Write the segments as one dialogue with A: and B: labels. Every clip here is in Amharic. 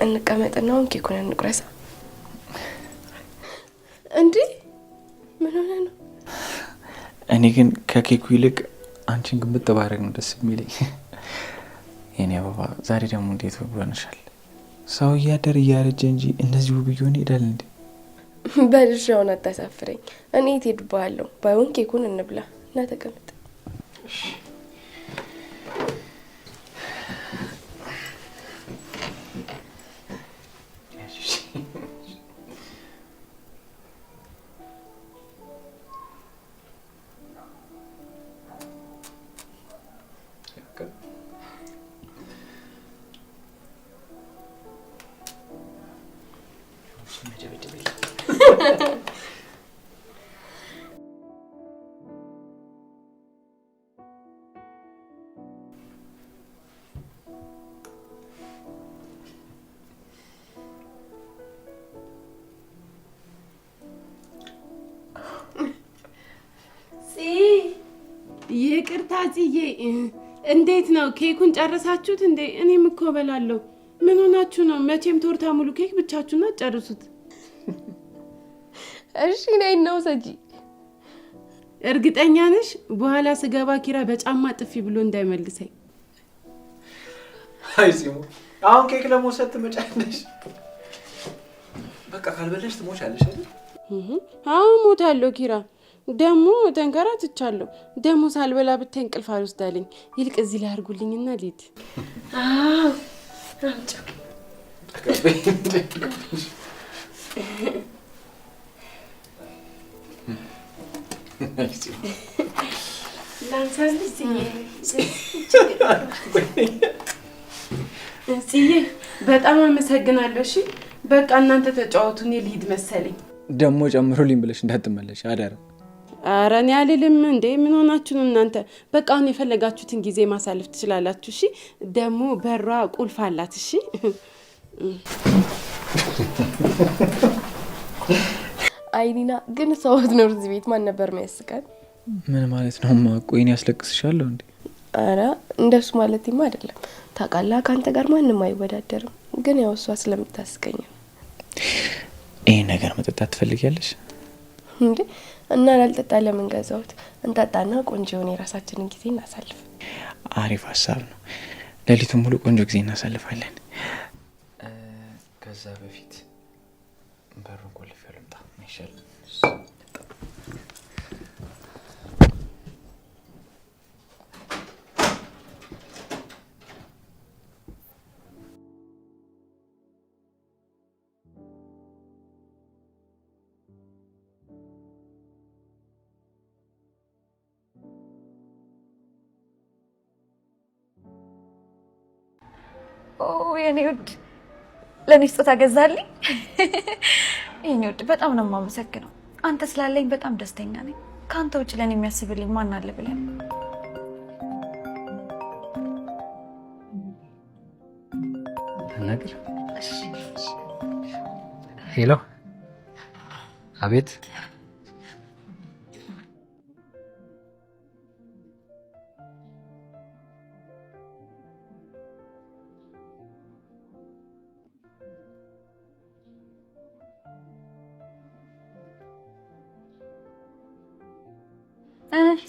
A: እንቀመጥና ኬኩን እንቁረሳ እንዴ ምን ሆነ ነው
B: እኔ ግን ከኬኩ ይልቅ አንቺን ግንብት ተባረክ ነው ደስ የሚለኝ የኔ አበባ ዛሬ ደግሞ እንዴት ብሎንሻል ሰው ያደር ያረጀ እንጂ እንደዚህ ውብ ይሆን ይላል እንዴ
A: በልሻውን አታሳፍረኝ እኔ ትሄድባለሁ ባይሆን ኬኩን እንብላ እና ተቀመጥ
C: ይቅርታ ጽዬ እንዴት ነው ኬኩን ጨርሳችሁት እንዴ እኔም እኮ በላለሁ ምን ሆናችሁ ነው መቼም ቶርታ ሙሉ ኬክ ብቻችሁና ጨርሱት
A: እሺ ነይ ነው ሰጂ
C: እርግጠኛ ነሽ በኋላ ስገባ ኪራ በጫማ ጥፊ ብሎ እንዳይመልሰኝ
B: አይ ሲሙ አሁን ኬክ ለመውሰድ ትመጫለሽ በቃ ካልበለሽ ትሞቻለሽ አይደል
C: አሁን ሞታለሁ ኪራ ደሞ ተንከራትቻለሁ ደሞ ሳልበላ ብታይ እንቅልፍ አልወስዳለኝ ይልቅ እዚህ ላይ አርጉልኝና ልሂድ
A: አምጪ
C: ላንሳልሽ ጽዬ በጣም አመሰግናለሁ እሺ በቃ እናንተ ተጫወቱ እኔ ልሂድ መሰለኝ
B: ደሞ ጨምሮልኝ ብለሽ እንዳትመለሽ አዳራ
C: አራን ያልልም እንዴ ምን ሆናችሁ ነው እናንተ በቃ አሁን የፈለጋችሁትን ጊዜ ማሳለፍ ትችላላችሁ እሺ ደሞ በሯ ቁልፍ አላት እሺ
A: አይኒና ግን ሰውት ነው እዚህ ቤት ማን ነበር የሚያስቀን
B: ምን ማለት ነው ማቆይን ያስለቅስሻለሁ እንዴ
A: አራ እንደሱ ማለትማ አይደለም ታቃላ ካንተ ጋር ማንንም አይወዳደርም ግን ያው እሷ ስለምታስቀኝ
B: ይሄ ነገር መጠጣት ትፈልጊያለሽ
A: እንዴ እና ላልጠጣ ለምን ገዛውት እንጣጣና ቆንጆውን የራሳችንን ጊዜ እናሳልፍ
B: አሪፍ ሐሳብ ነው ለሊቱን ሙሉ ቆንጆ ጊዜ እናሳልፋለን ከዛ በፊት በሩን ቆልፍ ያልምጣ ማይሻል
D: የኔ ውድ ለኔ ስጦታ ገዛልኝ የኔ ውድ በጣም ነው የማመሰግነው አንተ ስላለኝ በጣም ደስተኛ ነኝ ካንተ ውጭ ለኔ የሚያስብልኝ ማን አለ ብለን
E: ነገር ሄሎ አቤት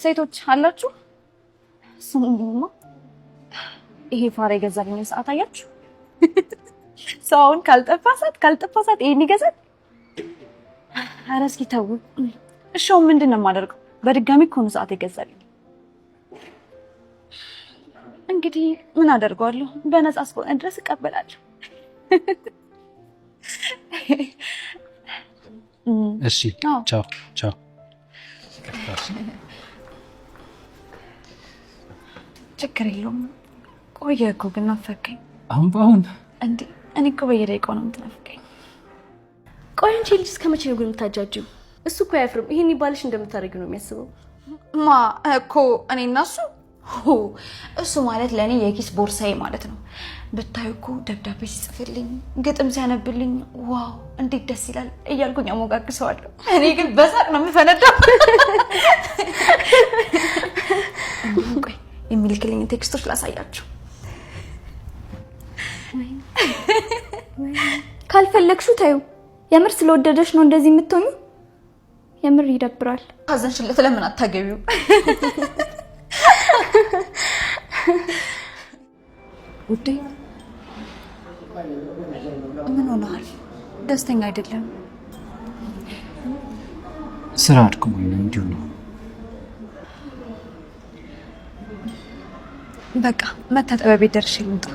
D: ሴቶች አላችሁ ስሙኝማ ይሄ ፋራ የገዛልኝ ሰዓት አያችሁ ሰውን ካልጠፋሳት ይሄን ይገዛል ኧረ እስኪ ተው እሺው ምንድነው የማደርገው በድጋሚ እኮ ነው ሰዓት የገዛልኝ እንግዲህ ምን አደርጋለሁ በነፃ እስከሆነ ድረስ እቀበላለሁ
E: እሺ ቻው ቻው
D: ችግር የለውም ቆየ እኮ ግን ናፈቀኝ
E: አሁን
D: እንዴ እኔ እኮ በየደቂቃው ነው የምትናፍቀኝ
F: ቆይ አንቺ ልጅ እስከመቼ ነው ግን የምታጃጅው እሱ እኮ አያፍርም ይሄን ይባልሽ እንደምታደርጊው ነው የሚያስበው
D: ማ እኮ እኔና እሱ ማለት ለኔ የኪስ ቦርሳዬ ማለት ነው ብታዩ እኮ ደብዳቤ ሲጽፍልኝ ግጥም ሲያነብልኝ ዋው እንዴት ደስ ይላል እያልኩኝ አሞጋግሰዋለሁ እኔ ግን በሳቅ ነው የምፈነዳው ቆይ የሚልክልኝ ቴክስቶች ላሳያችሁ ካልፈለግሽው ታዩ የምር ስለወደደሽ ነው እንደዚህ የምትሆኚ የምር ይደብራል ካዘንሽለት ለምን አታገቢው ውዴ ምን ሆነሃል ደስተኛ አይደለም
E: ስራ አድክሞኝ ነው እንዲሁ ነው
D: በቃ መታጠቢያ ቤት ደርሼ ልምጣ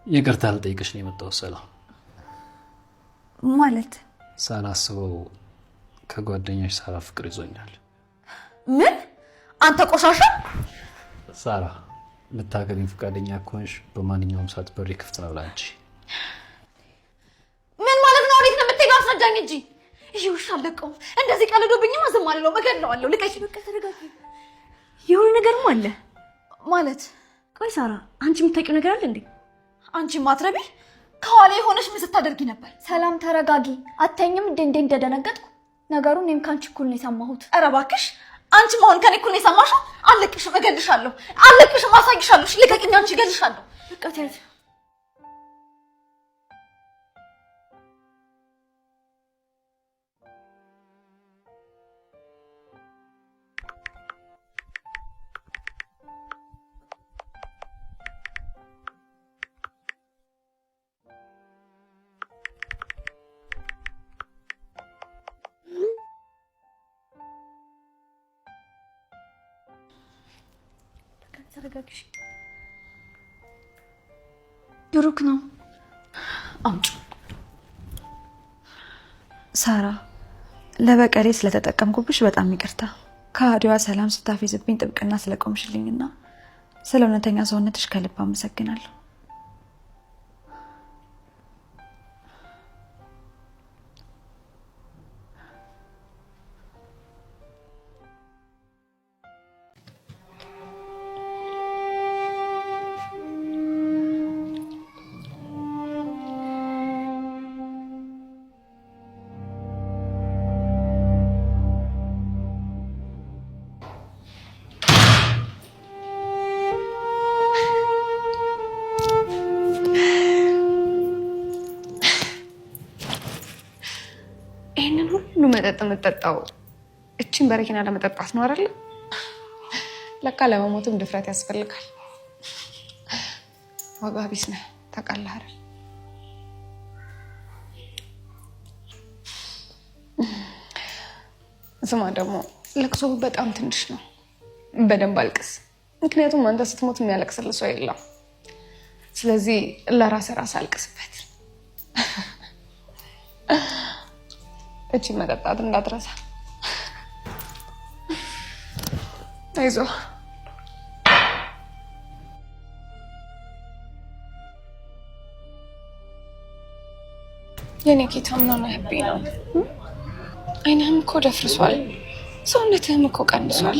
E: ይቅርታ ልጠይቅሽ ነው የመጣሁት ሰላም
D: ማለት
E: ሳላስበው ከጓደኛሽ ሳራ ፍቅር ይዞኛል
D: ምን አንተ ቆሻሻ
E: ሳራ ልታገቢኝ ፈቃደኛ ከሆንሽ በማንኛውም ሰዓት በሬ ክፍት ነው ላንቺ
D: ምን ማለት ነው ወዴት ነው የምትሄጂው አስረዳኝ እንጂ ይውሽ አለቀው እንደዚህ ቀልዶብኝማ ዝም አልለው እገድለዋለሁ ልቀቂ በቃ ተረጋጊ
F: የሆነ ነገርም አለ
D: ማለት
F: ቆይ ሳራ አንቺ የምታውቂው ነገር አለ እንዴ
D: አንቺ ማትረቢ ከኋላ የሆነሽ ምን ስታደርጊ ነበር ሰላም ተረጋጊ አተኝም እንዴ እንደደነገጥኩ ነገሩን እኔም ካንቺ እኩል ነው የሰማሁት ኧረ እባክሽ አንቺ ማውን ከኔ እኩል ነው የሰማሽው አለቅሽም እገልሻለሁ አለቅሽም አሳይሻለሁ ልቀቂኝ አንቺ እገልሻለሁ
F: በቃ ተያዝ ተረጋግሽ
D: ብሩክ ነው አምጪ ሳራ ለበቀሌ ስለተጠቀምኩብሽ በጣም ይቅርታ ከአዲዋ ሰላም ስታፊዝብኝ ጥብቅና ስለቆምሽልኝና ስለ እውነተኛ ሰውነትሽ ከልብ አመሰግናለሁ
A: ሁሉ መጠጥ የምጠጣው እቺን በረኪና ለመጠጣት ነው አይደል? ለካ ለመሞትም ድፍረት ያስፈልጋል። ዋጋ ቢስ ነህ ታውቃለህ አይደል? ስማ ደግሞ ለቅሶ በጣም ትንሽ ነው። በደንብ አልቅስ። ምክንያቱም አንተ ስትሞት የሚያለቅስልህ ሰው የለም። ስለዚህ ለራስ አልቅስበት። እቺ መጠጣት እንዳትረሳ። አይዞህ። የኔ ጌታ ምን ሆነህብኝ ነው? አይንህም እኮ ደፍርሷል፣ ሰውነትህም እኮ ቀንሷል።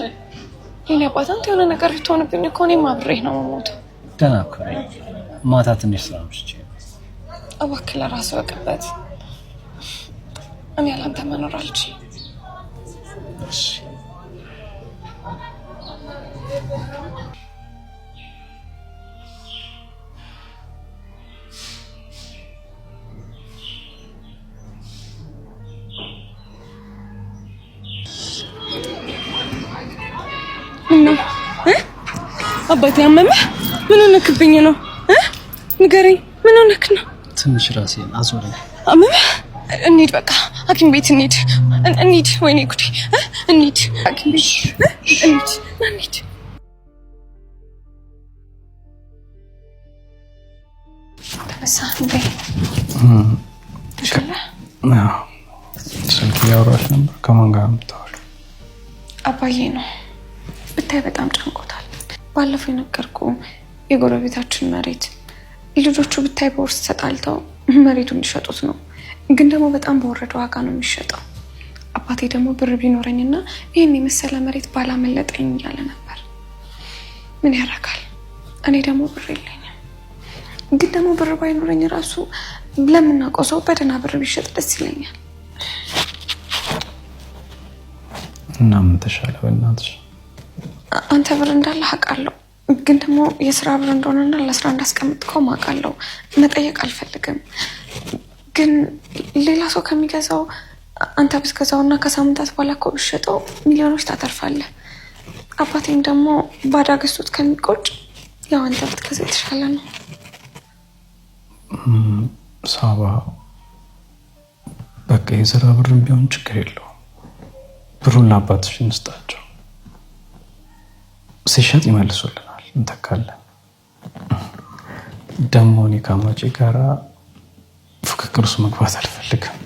A: የኔ አባት አንተ የሆነ ነገር ብትሆንብኝ እኮ እኔም አብሬህ ነው የምሞተው።
E: ደህና እኮ ነኝ። ማታ ትንሽ ስራ አምሽቼ
A: እባክህ ለራስህ ወቅበት። እኔ ያላንተ መኖር አልችልም።
E: እሺ
A: አባቴ አመመህ? ምን ሆነክብኝ ነው? ንገረኝ፣ ምን ሆነክ ነው?
E: ትንሽ ራሴን አዞረኝ።
A: አመመህ? እንሂድ በቃ ሐኪም ቤት እንሂድ። ወይኔ ጉዴ! እንሂድ ሐኪም ቤት እንሂድ። ተነሳ እንዴ?
B: ስልክ እያወራች ነበር። ከማን ጋር የምታወሪው?
A: አባዬ ነው። ብታይ በጣም ጨንቆታል። ባለፈው የነገርኩ የጎረቤታችን መሬት ልጆቹ ብታይ በውርስ ተጣልተው መሬቱን ሊሸጡት ነው። ግን ደግሞ በጣም በወረደ ዋጋ ነው የሚሸጠው። አባቴ ደግሞ ብር ቢኖረኝና ይህን የመሰለ መሬት ባላመለጠኝ እያለ ነበር። ምን ያደርጋል? እኔ ደግሞ ብር የለኝም። ግን ደግሞ ብር ባይኖረኝ ራሱ ለምናውቀው ሰው በደህና ብር ቢሸጥ ደስ ይለኛል።
B: እና ምን ተሻለ? በእናትሽ
A: አንተ ብር እንዳለ አውቃለሁ። ግን ደግሞ የስራ ብር እንደሆነና ለስራ እንዳስቀምጥከው አውቃለሁ። መጠየቅ አልፈልግም። ግን ሌላ ሰው ከሚገዛው አንተ ብትገዛውና ከሳምንታት በኋላ እኮ ብትሸጠው ሚሊዮኖች ታተርፋለህ። አባቴም ደግሞ ባዳ ገዝቶት ከሚቆጭ ያው አንተ ብትገዛ የተሻለ ነው።
B: ሳባ በቃ የስራ ብርም ቢሆን ችግር የለውም። ብሩን ለአባትሽ እንስጣቸው፣ ሲሸጥ ይመልሱልናል፣ እንተካለን። ደግሞ እኔ ከአማቼ ጋራ ፍክክር ውስጥ መግባት አልፈልግም።